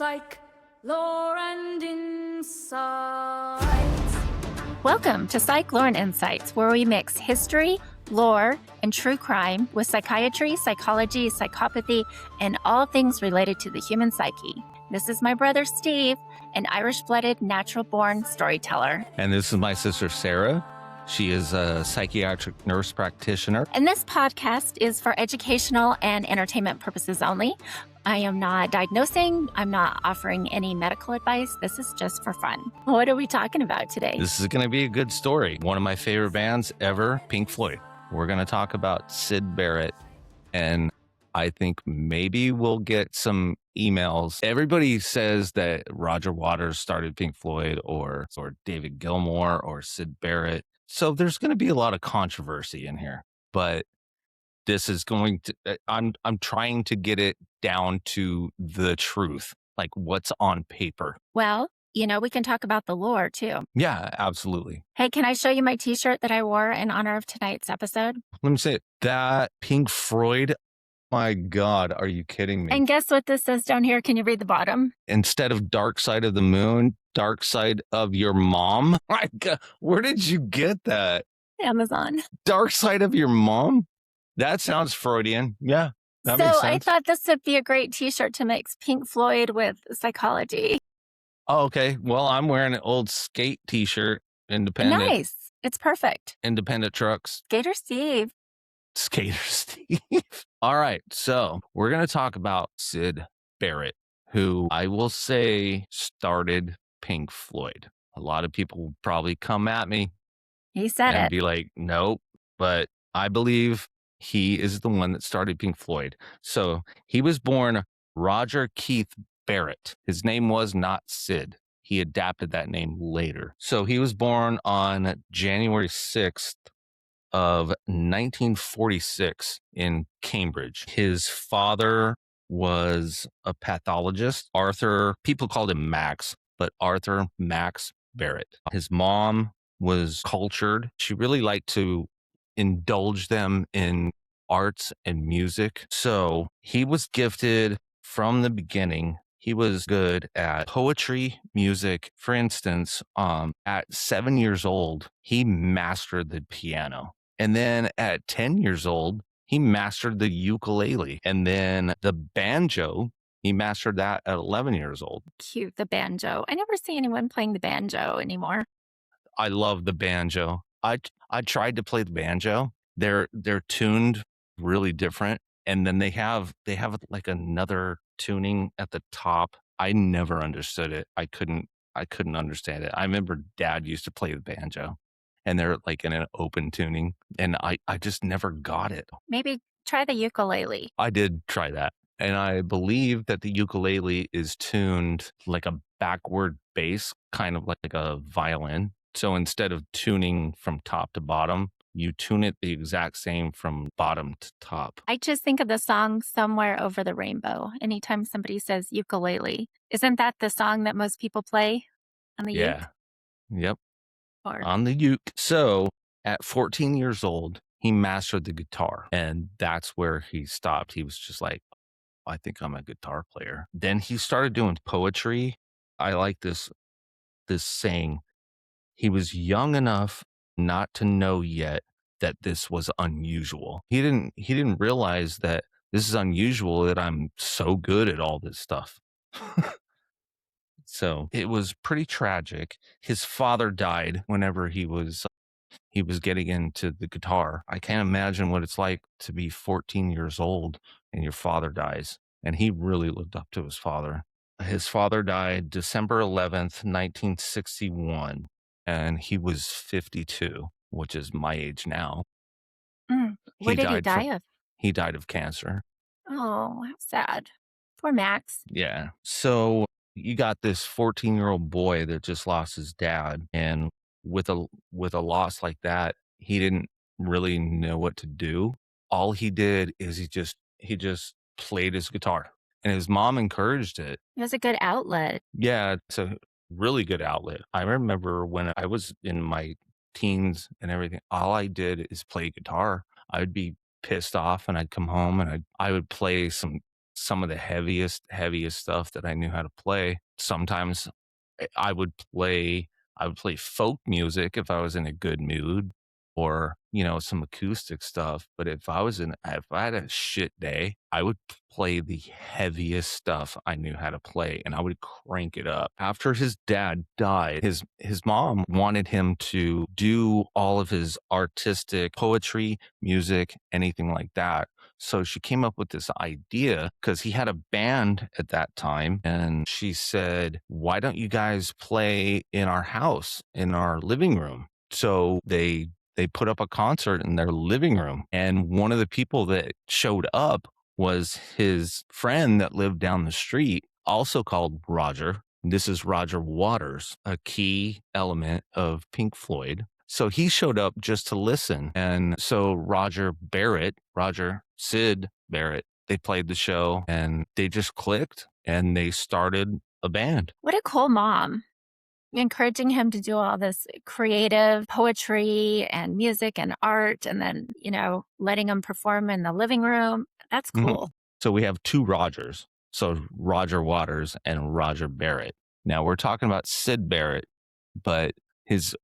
Psych, lore, and insights. Welcome to Psych, Lore, and Insights, where we mix history, lore, and true crime with psychiatry, psychology, psychopathy, and all things related to the human psyche. This is my brother Steve, an Irish-blooded, natural-born storyteller. And this is my sister Sarah. She is a psychiatric nurse practitioner. And this podcast is for educational and entertainment purposes only. I am not diagnosing. I'm not offering any medical advice. This is just for fun. What are we talking about today? This is going to be a good story. One of my favorite bands ever, Pink Floyd. We're going to talk about Syd Barrett, and I think maybe we'll get some emails. Everybody says that Roger Waters started Pink Floyd or David Gilmour or Syd Barrett. So there's going to be a lot of controversy in here, but this is going to, I'm trying to get it down to the truth, like what's on paper. Well, we can talk about the lore too. Yeah, absolutely. Hey, can I show you my t-shirt that I wore in honor of tonight's episode? Let me say it. That Pink Floyd, my God, are you kidding me? And guess what this says down here? Can you read the bottom? Instead of Dark Side of the Moon, Dark Side of Your Mom. My God, where did you get that? Amazon. Dark Side of Your Mom? That sounds Freudian. Yeah, that makes sense. I thought this would be a great t-shirt to mix Pink Floyd with psychology. Oh, okay. Well, I'm wearing an old skate t-shirt. Independent. Nice. It's perfect. Independent trucks. Skater Steve. Skater Steve. All right. So we're going to talk about Syd Barrett, who I will say started Pink Floyd. A lot of people will probably come at me. He said and it. Be like, nope. But I believe he is the one that started Pink Floyd. So he was born Roger Keith Barrett. His name was not Syd. He adapted that name later. So he was born on January 6th of 1946 in Cambridge. His father was a pathologist. People called him Max, but Arthur Max Barrett. His mom was cultured. She really liked to indulge them in arts and music. So he was gifted from the beginning. He was good at poetry, music. For instance, at 7 years old, he mastered the piano. And then at 10 years old, he mastered the ukulele. And then the banjo, he mastered that at 11 years old. Cute, the banjo. I never see anyone playing the banjo anymore. I love the banjo. I tried to play the banjo. They're tuned really different. And then they have like another tuning at the top. I never understood it. I couldn't understand it. I remember Dad used to play the banjo, and they're like in an open tuning, and I just never got it. Maybe try the ukulele. I did try that. And I believe that the ukulele is tuned like a backward bass, kind of like a violin. So instead of tuning from top to bottom, you tune it the exact same from bottom to top. I just think of the song Somewhere Over the Rainbow. Anytime somebody says ukulele, isn't that the song that most people play on the uke? Yep. Or on the uke. So at 14 years old, he mastered the guitar, and that's where he stopped. He was just like, I think I'm a guitar player. Then he started doing poetry. I like this saying. He was young enough not to know yet that this was unusual. He didn't realize that this is unusual, that I'm so good at all this stuff. So it was pretty tragic. His father died whenever he was getting into the guitar. I can't imagine what it's like to be 14 years old and your father dies. And he really looked up to his father. His father died December 11th, 1961. And he was 52, which is my age now. What did he die of? He died of cancer. Oh, how sad. Poor Max. Yeah. So you got this 14-year-old boy that just lost his dad. And with a loss like that, he didn't really know what to do. All he did is he just played his guitar. And his mom encouraged it. It was a good outlet. Yeah, it's a really good outlet. I remember when I was in my teens and everything, all I did is play guitar. I would be pissed off and I'd come home and I would play some some of the heaviest stuff that I knew how to play. Sometimes I would play folk music if I was in a good mood, or some acoustic stuff. But if I had a shit day, I would play the heaviest stuff I knew how to play, and I would crank it up. After his dad died, his mom wanted him to do all of his artistic poetry, music, anything like that. So she came up with this idea because he had a band at that time. And she said, why don't you guys play in our house, in our living room? So they put up a concert in their living room. And one of the people that showed up was his friend that lived down the street, also called Roger. This is Roger Waters, a key element of Pink Floyd. So he showed up just to listen. And so Syd Barrett, they played the show and they just clicked and they started a band. What a cool mom. Encouraging him to do all this creative poetry and music and art, and then, letting him perform in the living room. That's cool. So we have two Rogers. So Roger Waters and Roger Barrett. Now we're talking about Syd Barrett, but his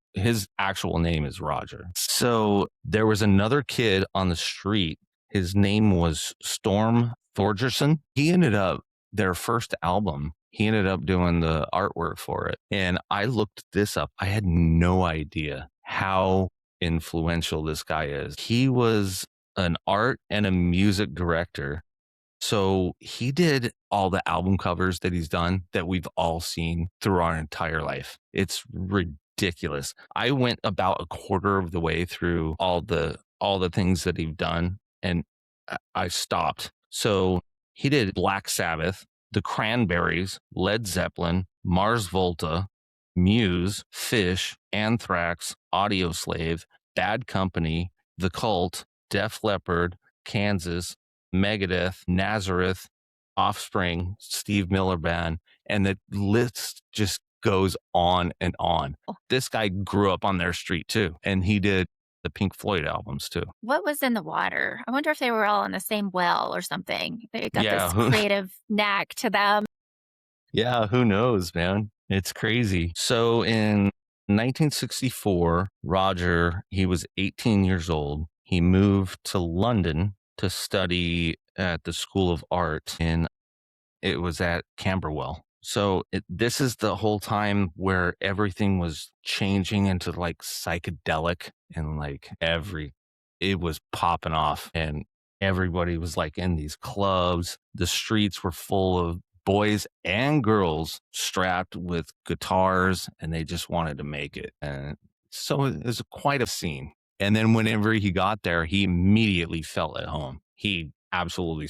actual name is Roger. So there was another kid on the street. His name was Storm Thorgerson. He ended up, their first album, he ended up doing the artwork for it. And I looked this up. I had no idea how influential this guy is. He was an art and a music director. So he did all the album covers that he's done that we've all seen through our entire life. It's ridiculous. I went about a quarter of the way through all the things that he's done, and I stopped. So he did Black Sabbath, the Cranberries, Led Zeppelin, Mars Volta, Muse, Fish, Anthrax, Audioslave, Bad Company, The Cult, Def Leppard, Kansas, Megadeth, Nazareth, Offspring, Steve Miller Band, and the list just goes on and on. This guy grew up on their street too, and he did the Pink Floyd albums too. What was in the water? I wonder if they were all in the same well or something. They got Yeah, this creative knack to them. Yeah, who knows, man? It's crazy. So in 1964, Roger, he was 18 years old. He moved to London to study at the School of Art it was at Camberwell. So this is the whole time where everything was changing into like psychedelic, and like it was popping off, and everybody was like in these clubs. The streets were full of boys and girls strapped with guitars, and they just wanted to make it. And so it was quite a scene. And then whenever he got there, he immediately felt at home. He absolutely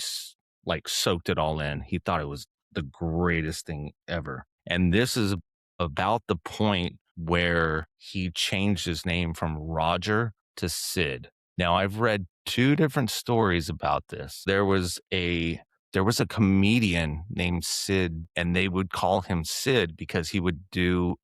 soaked it all in. He thought it was the greatest thing ever. And this is about the point where he changed his name from Roger to Syd. Now, I've read two different stories about this. There was a comedian named Syd, and they would call him Syd because he would do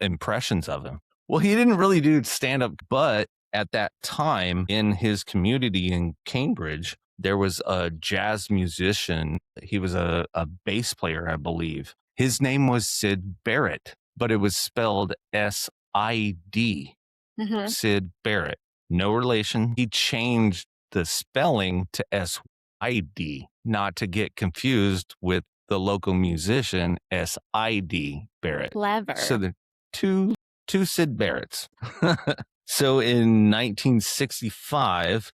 impressions of him. Well, he didn't really do stand-up, but at that time in his community in Cambridge, there was a jazz musician. He was a bass player, I believe. His name was Syd Barrett, but it was spelled S-I-D, Syd Barrett. No relation. He changed the spelling to S-I-D, not to get confused with the local musician, S-I-D Barrett. Clever. So the two Syd Barretts. So in 1965,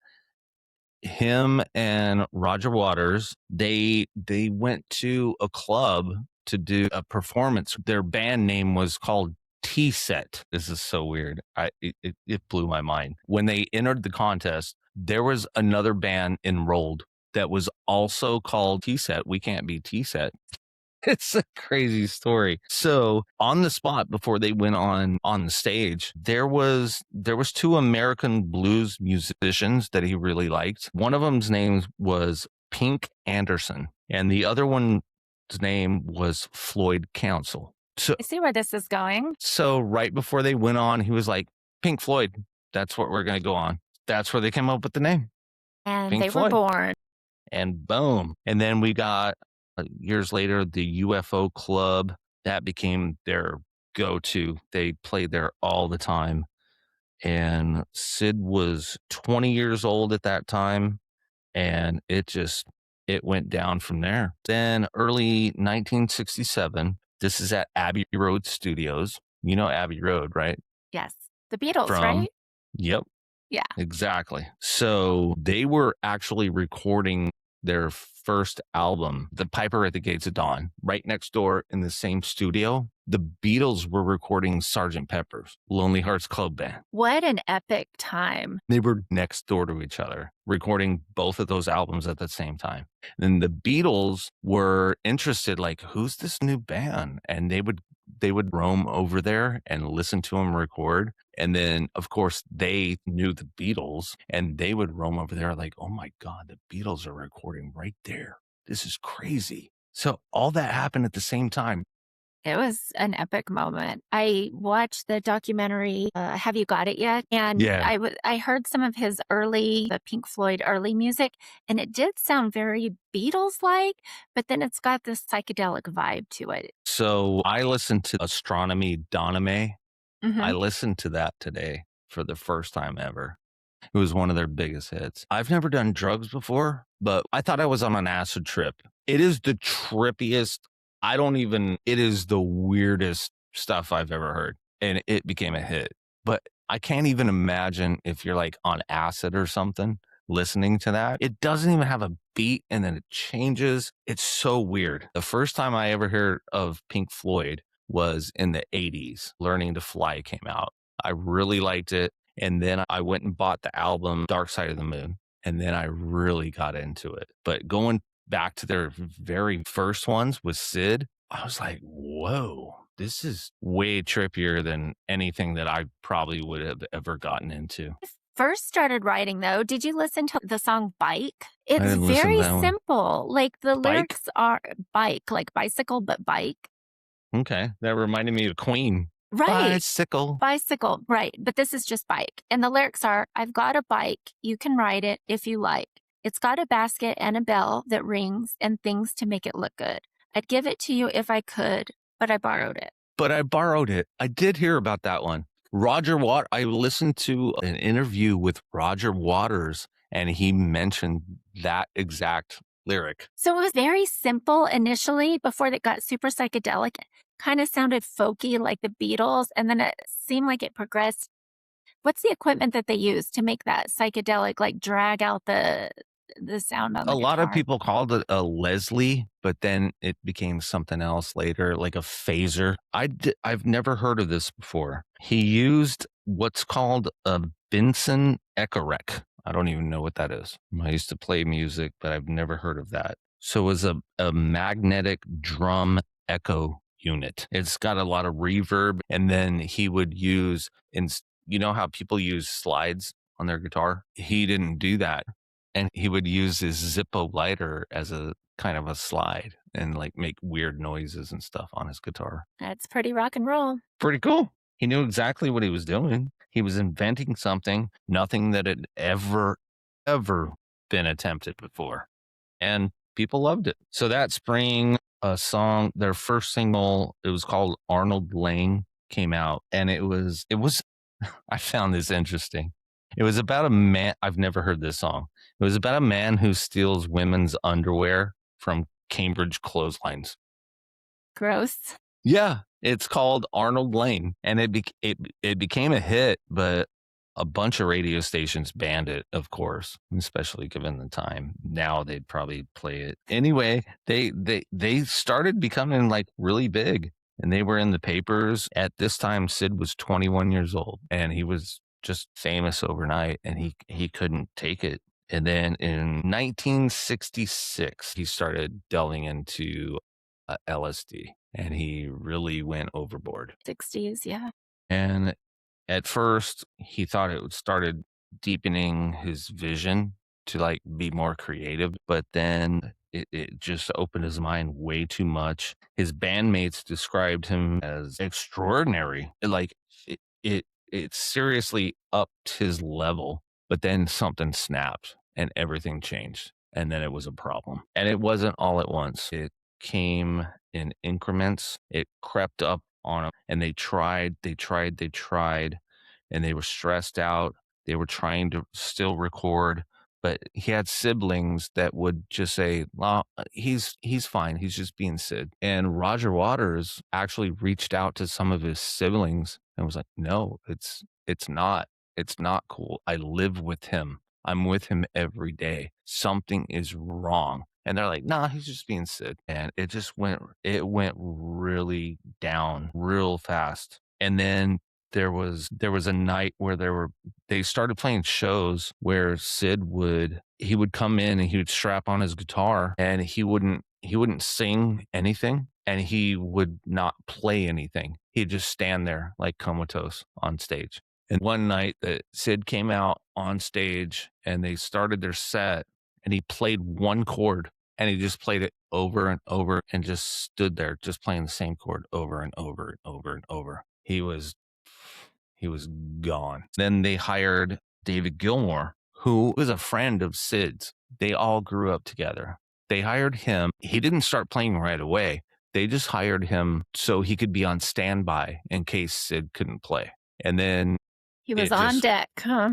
him and Roger Waters, they went to a club to do a performance. Their band name was called T-Set. This is so weird. It blew my mind. When they entered the contest, there was another band enrolled that was also called T-Set. We can't be T-Set. It's a crazy story. So on the spot, before they went on the stage, there was two American blues musicians that he really liked. One of them's name was Pink Anderson, and the other one's name was Floyd Council. So I see where this is going. So right before they went on, he was like, Pink Floyd, that's what we're going to go on. That's where they came up with the name. And Pink they Floyd. were born. and boom. And then we got years later the UFO Club. That became their go-to. They played there all the time. And Syd was 20 years old at that time, and it went down from there. Then early 1967, this is at Abbey Road Studios. You know Abbey Road, right? Yes. The Beatles, From right? Yep, Yeah. exactly. So they were actually recording their first album, The Piper at the Gates of Dawn, right next door in the same studio. The Beatles were recording Sgt. Pepper's Lonely Hearts Club Band. What an epic time. They were next door to each other, recording both of those albums at the same time. And the Beatles were interested, like, who's this new band? And they would roam over there and listen to them record. And then, of course, they knew the Beatles, and they would roam over there like, oh my God, the Beatles are recording right there. This is crazy. So all that happened at the same time. It was an epic moment. I watched the documentary, Have You Got It Yet? And Yeah. I heard some of his the Pink Floyd early music, and it did sound very Beatles-like, but then it's got this psychedelic vibe to it. So I listened to Astronomy Doname. Mhm. I listened to that today for the first time ever. It was one of their biggest hits. I've never done drugs before, but I thought I was on an acid trip. It is the trippiest. It is the weirdest stuff I've ever heard. And it became a hit. But I can't even imagine if you're like on acid or something listening to that. It doesn't even have a beat and then it changes. It's so weird. The first time I ever heard of Pink Floyd was in the 80s. Learning to Fly came out. I really liked it. And then I went and bought the album Dark Side of the Moon. And then I really got into it. But going back to their very first ones with Syd, I was like, whoa, this is way trippier than anything that I probably would have ever gotten into. First started writing, though, did you listen to the song Bike? It's didn't listen to very that one. simple. Like the Bike? lyrics are bike, like bicycle, but bike. Okay. That reminded me of Queen. Right. Bicycle. Right. But this is just bike. And the lyrics are, I've got a bike. You can ride it if you like. It's got a basket and a bell that rings and things to make it look good. I'd give it to you if I could, but I borrowed it. I did hear about that one. I listened to an interview with Roger Waters, and he mentioned that exact lyric. So it was very simple initially before it got super psychedelic. Kind of sounded folky like the Beatles, and then it seemed like it progressed. What's the equipment that they use to make that psychedelic, like drag out the sound on the A lot of guitar? people called it a Leslie, but then it became something else later, like a phaser. I've never heard of this before. He used what's called a Benson Echarec. I don't even know what that is. I used to play music, but I've never heard of that. So it was a magnetic drum echo unit. It's got a lot of reverb, and then he would use, you know how people use slides on their guitar? He didn't do that. And he would use his Zippo lighter as a kind of a slide and like make weird noises and stuff on his guitar. That's pretty rock and roll. Pretty cool. He knew exactly what he was doing. He was inventing nothing that had ever been attempted before. And people loved it. So that spring, their first single, it was called Arnold Lane, came out. And it was, I found this interesting. It was about a man. I've never heard this song. It was about a man who steals women's underwear from Cambridge clotheslines. Gross. Yeah, it's called Arnold Lane, and it became a hit, but a bunch of radio stations banned it, of course, especially given the time. Now they'd probably play it anyway. They started becoming like really big, and they were in the papers. At this time, Syd was 21 years old, and he was just famous overnight, and he couldn't take it. And then in 1966, he started delving into LSD, and he really went overboard. 60s, yeah. And at first, he thought it started deepening his vision to like be more creative, but then it just opened his mind way too much. His bandmates described him as extraordinary. It seriously upped his level, but then something snapped and everything changed. and then it was a problem. And it wasn't all at once. It came in increments. It crept up on them, and they tried, and they were stressed out. They were trying to still record, but he had siblings that would just say, "Well, he's fine. He's just being Syd." And Roger Waters actually reached out to some of his siblings and was like, "No, it's not. It's not cool. I live with him. I'm with him every day. Something is wrong." And they're like, "Nah, he's just being Syd." And it went really down real fast. And then there was a night where they started playing shows where Syd would come in and he would strap on his guitar, and he wouldn't sing anything, and he would not play anything. He'd just stand there like comatose on stage. And one night that Syd came out on stage and they started their set, and he played one chord, and he just played it over and over and just stood there just playing the same chord over and over and over and over. He was gone. Then they hired David Gilmour, who was a friend of Syd's. They all grew up together. They hired him. He didn't start playing right away. They just hired him so he could be on standby in case Syd couldn't play. And then He was on deck, huh?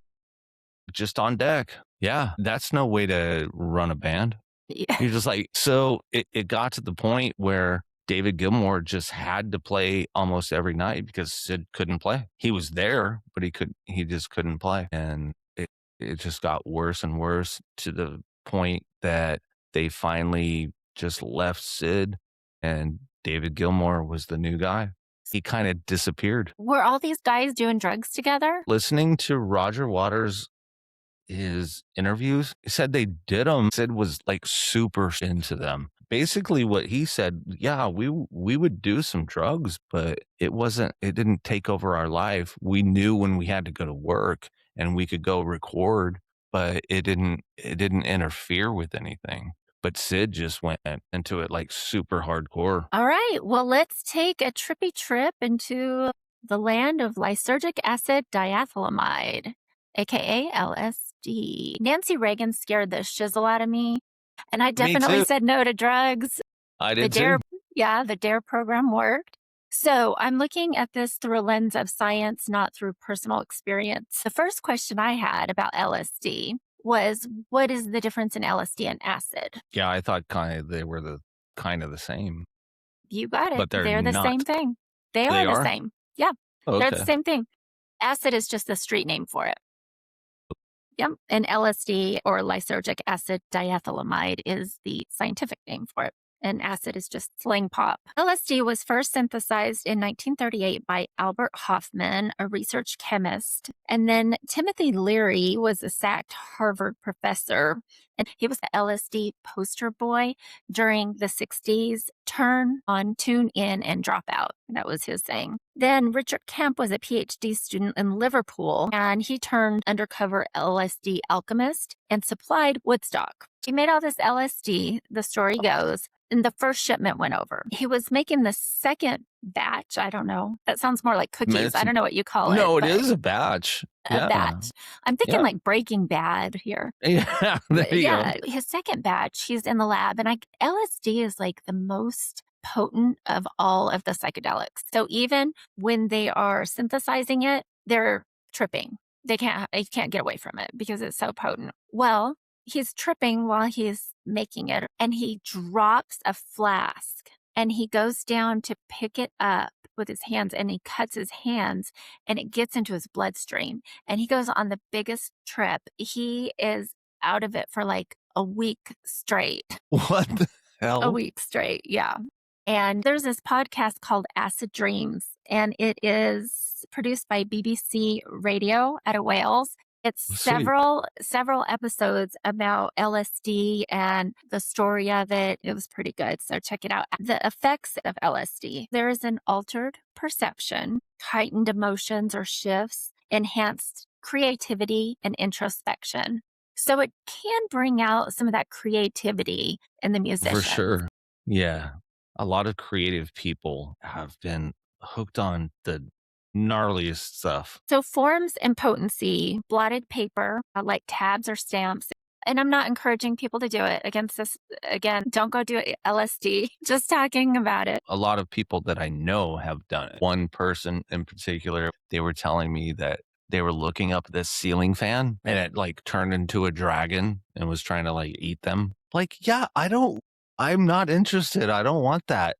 Just on deck. Yeah, that's no way to run a band. Yeah. You're just like, so it got to the point where David Gilmour just had to play almost every night because Syd couldn't play. He was there, but he just couldn't play. And it just got worse and worse to the point that they finally just left Syd, and David Gilmour was the new guy. He kind of disappeared. Were all these guys doing drugs together? Listening to Roger Waters' his interviews, he said they did them. Syd was like super into them. Basically what he said, yeah, we would do some drugs, but it didn't take over our life. We knew when we had to go to work and we could go record, but it didn't interfere with anything. But Syd just went into it like super hardcore. All right. Well, let's take a trippy trip into the land of lysergic acid diethylamide, aka LSD. Nancy Reagan scared the shizzle out of me, and I definitely said no to drugs. I did too. Yeah, the DARE program worked. So I'm looking at this through a lens of science, not through personal experience. The first question I had about LSD was, what is the difference in LSD and acid? Yeah, I thought they were the same. You got it. But they're the same thing. They are the same. Yeah, okay. They're the same thing. Acid is just the street name for it. Yep. And LSD, or lysergic acid diethylamide, is the scientific name for it. And acid is just slang pop. LSD was first synthesized in 1938 by Albert Hoffman, a research chemist. And then Timothy Leary was a sacked Harvard professor. And he was the LSD poster boy during the 60s. Turn on, tune in, and drop out. That was his saying. Then Richard Kemp was a PhD student in Liverpool, and he turned undercover LSD alchemist and supplied Woodstock. He made all this LSD, the story goes, and the first shipment went over. He was making the second batch. I don't know. That sounds more like cookies. I don't know what you call it. No, it is a batch. A batch. I'm thinking like Breaking Bad here. Yeah, there you go. His second batch, he's in the lab, and LSD is like the most potent of all of the psychedelics. So even when they are synthesizing it, they're tripping. They can't get away from it because it's so potent. Well, he's tripping while he's making it, and he drops a flask, and he goes down to pick it up with his hands, and he cuts his hands, and it gets into his bloodstream, and he goes on the biggest trip. He is out of it for like a week straight. What the hell? A week straight, yeah. And there's this podcast called Acid Dreams, and it is produced by BBC Radio out of Wales. It's several episodes about LSD and the story of it. It was pretty good, so check it out. The effects of LSD. There is an altered perception, heightened emotions or shifts, enhanced creativity and introspection. So it can bring out some of that creativity in the musician. For sure. Yeah. A lot of creative people have been hooked on the gnarliest stuff. So forms and potency, blotted paper, like tabs or stamps, And I'm not encouraging people to do it. Against this, again, don't go do LSD, just talking about it. A lot of people that I know have done it. One person in particular, they were telling me that they were looking up this ceiling fan and it like turned into a dragon and was trying to like eat them. Like, yeah, I'm not interested. I don't want that.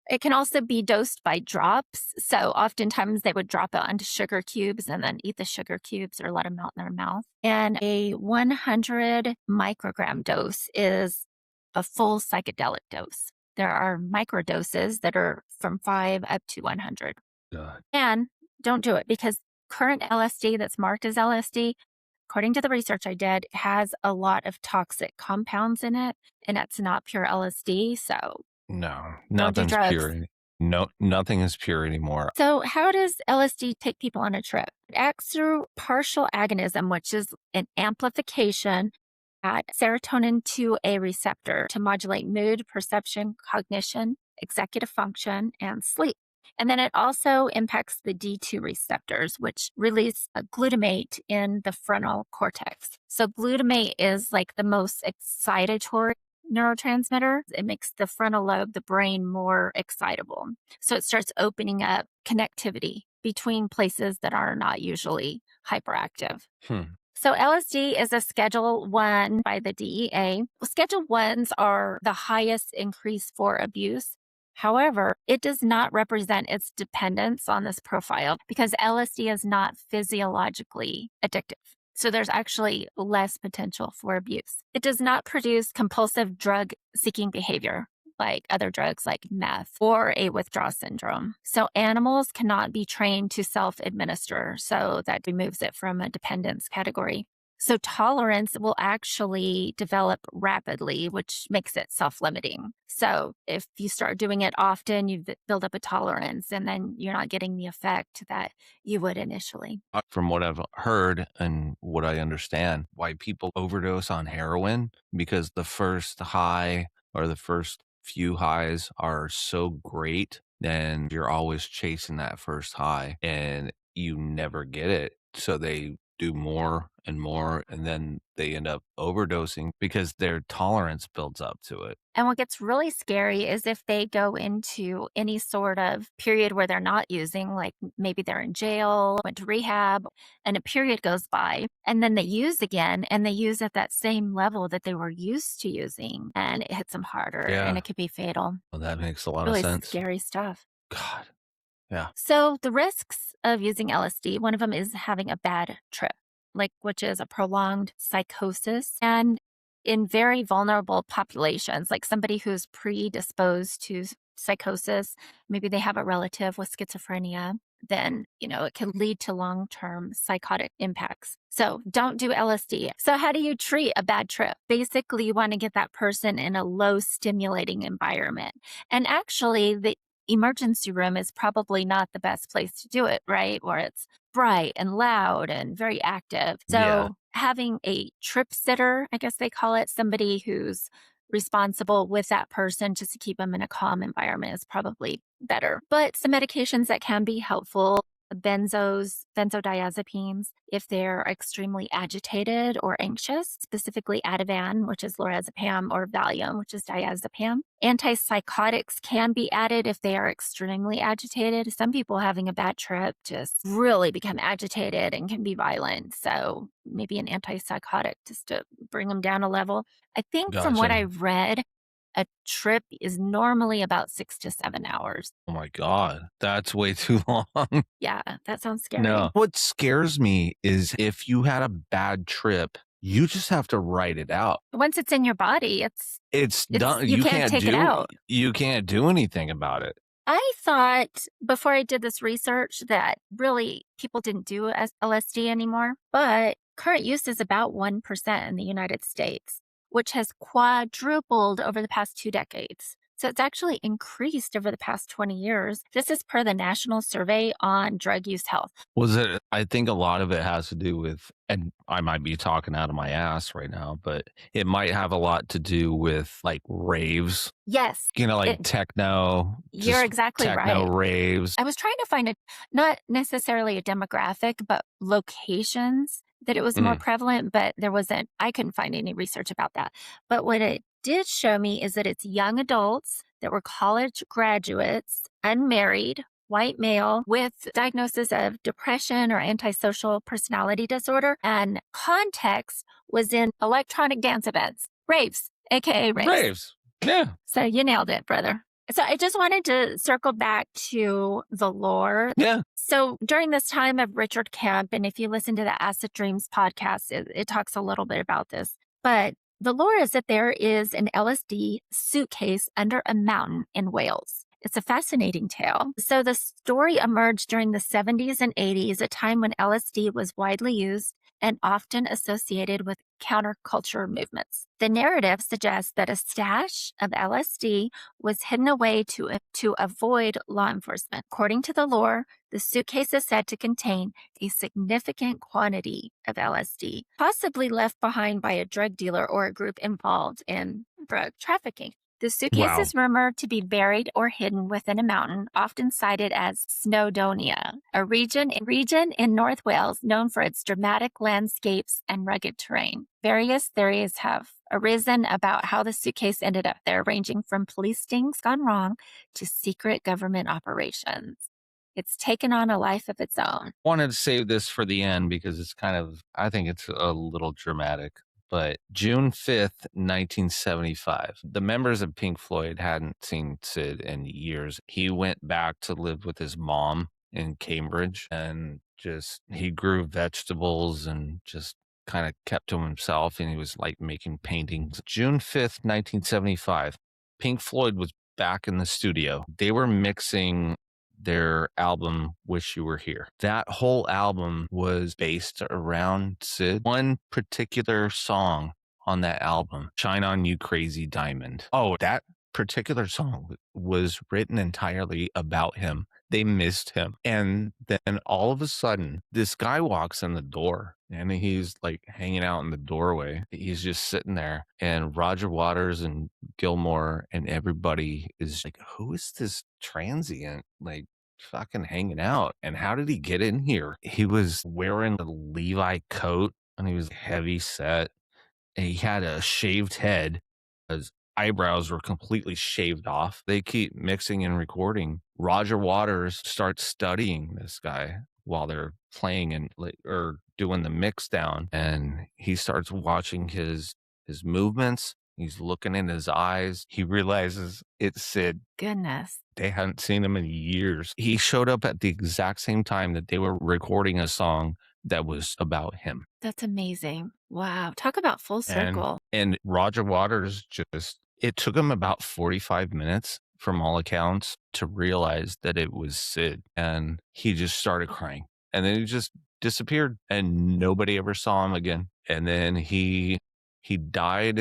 It can also be dosed by drops. So oftentimes they would drop it onto sugar cubes and then eat the sugar cubes or let them melt in their mouth. And a 100 microgram dose is a full psychedelic dose. There are microdoses that are from 5 up to 100. God. And don't do it because current LSD that's marked as LSD, according to the research I did, has a lot of toxic compounds in it, and it's not pure LSD. So No, don't do nothing's drugs. pure. No, nothing is pure anymore. So how does LSD take people on a trip? It acts through partial agonism, which is an amplification at serotonin 2A receptor to modulate mood, perception, cognition, executive function, and sleep. And then it also impacts the D2 receptors, which release a glutamate in the frontal cortex. So glutamate is like the most excitatory neurotransmitter. It makes the frontal lobe, the brain, more excitable. So it starts opening up connectivity between places that are not usually hyperactive. So LSD is a Schedule 1 by the DEA. Schedule 1s are the highest increase for abuse. However, it does not represent its dependence on this profile because LSD is not physiologically addictive. So there's actually less potential for abuse. It does not produce compulsive drug-seeking behavior like other drugs like meth or a withdrawal syndrome. So animals cannot be trained to self-administer, so that removes it from a dependence category. So tolerance will actually develop rapidly, which makes it self-limiting. So if you start doing it often, you build up a tolerance and then you're not getting the effect that you would initially. From what I've heard and what I understand, why people overdose on heroin, because the first high or the first few highs are so great, then you're always chasing that first high and you never get it. So they do more and more, and then they end up overdosing because their tolerance builds up to it. And what gets really scary is if they go into any sort of period where they're not using, like maybe they're in jail, went to rehab, and a period goes by, and then they use again, and they use at that same level that they were used to using, and it hits them harder, and it could be fatal. Well, that makes a lot Really of sense. scary stuff. God. Yeah. So the risks of using LSD, one of them is having a bad trip, which is a prolonged psychosis. And in very vulnerable populations, like somebody who's predisposed to psychosis, maybe they have a relative with schizophrenia, then, it can lead to long-term psychotic impacts. So don't do LSD. So how do you treat a bad trip? Basically, you want to get that person in a low stimulating environment. And actually, the emergency room is probably not the best place to do it, right? Where it's bright and loud and very active. So having a trip sitter, I guess they call it, somebody who's responsible with that person just to keep them in a calm environment is probably better. But some medications that can be helpful, benzodiazepines, if they're extremely agitated or anxious, specifically Ativan, which is lorazepam, or Valium, which is diazepam. Antipsychotics can be added if they are extremely agitated. Some people having a bad trip just really become agitated and can be violent. So maybe an antipsychotic just to bring them down a level. I think from what I read, a trip is normally about 6 to 7 hours. Oh my God, that's way too long. Yeah, that sounds scary. No, what scares me is if you had a bad trip, you just have to write it out. Once it's in your body, it's done. You can't take it out. You can't do anything about it. I thought before I did this research that really people didn't do LSD anymore, but current use is about 1% in the United States, which has quadrupled over the past 2 decades. So it's actually increased over the past 20 years. This is per the National Survey on Drug Use Health. I think a lot of it has to do with, and I might be talking out of my ass right now, but it might have a lot to do with like raves. Yes. Techno. You're exactly right. Techno raves. I was trying to find not necessarily a demographic, but locations that it was more prevalent, but I couldn't find any research about that. But what it did show me is that it's young adults that were college graduates, unmarried, white male with diagnosis of depression or antisocial personality disorder. And context was in electronic dance events, raves, aka raves. Raves. Yeah. So you nailed it, brother. So I just wanted to circle back to the lore. Yeah. So during this time of Richard Kemp, and if you listen to the Acid Dreams podcast, it talks a little bit about this. But the lore is that there is an LSD suitcase under a mountain in Wales. It's a fascinating tale. So the story emerged during the 70s and 80s, a time when LSD was widely used and often associated with counterculture movements. The narrative suggests that a stash of LSD was hidden away to avoid law enforcement. According to the lore, the suitcase is said to contain a significant quantity of LSD, possibly left behind by a drug dealer or a group involved in drug trafficking. The suitcase is rumored to be buried or hidden within a mountain, often cited as Snowdonia, a region in North Wales known for its dramatic landscapes and rugged terrain. Various theories have arisen about how the suitcase ended up there, ranging from police stings gone wrong to secret government operations. It's taken on a life of its own. Wanted to save this for the end because it's I think it's a little dramatic. But June 5th, 1975, the members of Pink Floyd hadn't seen Syd in years. He went back to live with his mom in Cambridge and he grew vegetables and just kind of kept to himself. And he was like making paintings. June 5th, 1975, Pink Floyd was back in the studio. They were mixing their album Wish You Were Here. That whole album was based around Syd. One particular song on that album, Shine On You Crazy Diamond. Oh, that particular song was written entirely about him. They missed him. And then all of a sudden, this guy walks in the door and he's like hanging out in the doorway. He's just sitting there, and Roger Waters and Gilmore and everybody is like, who is this transient? Like, fucking hanging out. And how did he get in here? He was wearing a Levi coat and he was heavy set. And he had a shaved head. His eyebrows were completely shaved off. They keep mixing and recording. Roger Waters starts studying this guy while they're playing or doing the mix down. And he starts watching his movements. He's looking in his eyes. He realizes it's Syd. Goodness. They hadn't seen him in years. He showed up at the exact same time that they were recording a song that was about him. That's amazing. Wow. Talk about full circle. And Roger Waters it took him about 45 minutes from all accounts to realize that it was Syd. And he just started crying. And then he just disappeared and nobody ever saw him again. And then he died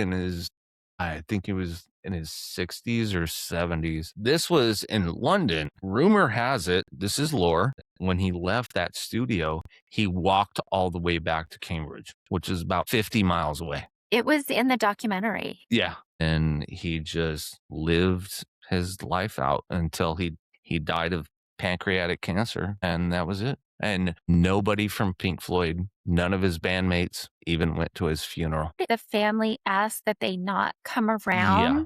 I think he was in his 60s or 70s. This was in London. Rumor has it, this is lore, when he left that studio, he walked all the way back to Cambridge, which is about 50 miles away. It was in the documentary. Yeah. And he just lived his life out until he died of pancreatic cancer. And that was it. And nobody from Pink Floyd, none of his bandmates even went to his funeral. The family asked that they not come around. Yeah.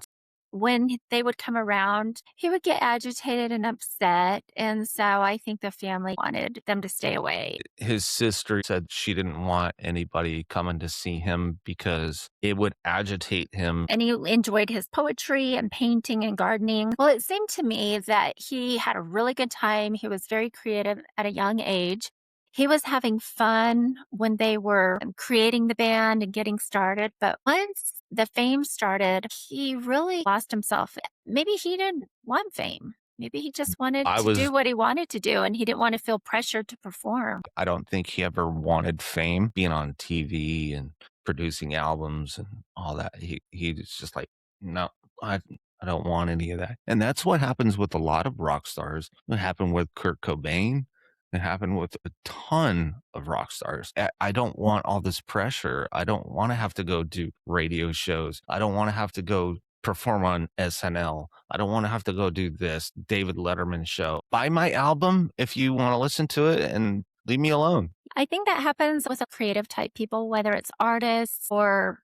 When they would come around, he would get agitated and upset. And so I think the family wanted them to stay away. His sister said she didn't want anybody coming to see him because it would agitate him. And he enjoyed his poetry and painting and gardening. Well, it seemed to me that he had a really good time. He was very creative at a young age. He was having fun when they were creating the band and getting started. But once the fame started, he really lost himself. Maybe he didn't want fame. Maybe he just wanted to do what he wanted to do, and he didn't want to feel pressured to perform. I don't think he ever wanted fame, being on TV and producing albums and all that. He was just like, no, I don't want any of that. And that's what happens with a lot of rock stars. It happened with Kurt Cobain. It happened with a ton of rock stars. I don't want all this pressure. I don't want to have to go do radio shows. I don't want to have to go perform on SNL. I don't want to have to go do this David Letterman show. Buy my album if you want to listen to it and leave me alone. I think that happens with creative type people, whether it's artists or,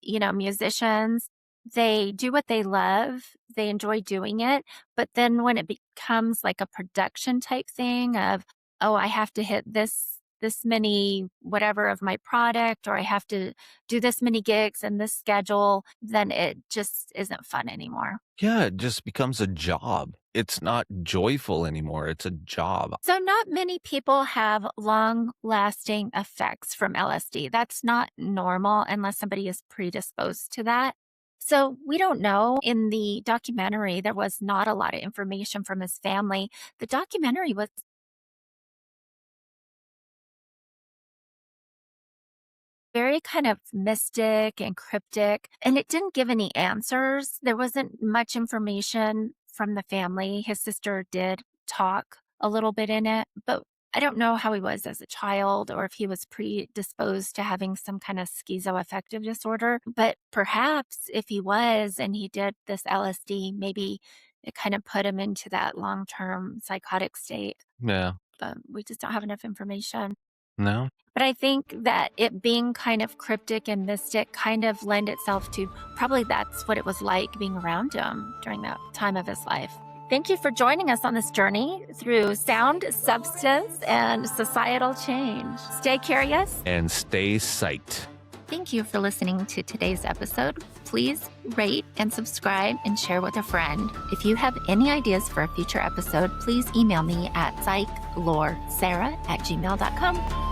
musicians. They do what they love. They enjoy doing it. But then when it becomes like a production type thing of, oh, I have to hit this many whatever of my product, or I have to do this many gigs and this schedule, then it just isn't fun anymore. Yeah, it just becomes a job. It's not joyful anymore. It's a job. So not many people have long-lasting effects from LSD. That's not normal unless somebody is predisposed to that. So we don't know. In the documentary, there was not a lot of information from his family. The documentary was very kind of mystic and cryptic, and it didn't give any answers. There wasn't much information from the family. His sister did talk a little bit in it, but I don't know how he was as a child or if he was predisposed to having some kind of schizoaffective disorder. But perhaps if he was and he did this LSD, maybe it kind of put him into that long-term psychotic state. Yeah. But we just don't have enough information. No? But I think that it being kind of cryptic and mystic kind of lend itself to probably that's what it was like being around him during that time of his life. Thank you for joining us on this journey through sound, substance, and societal change. Stay curious And stay psyched. Thank you for listening to today's episode. Please rate and subscribe and share with a friend. If you have any ideas for a future episode, please email me at psychloresarah@gmail.com.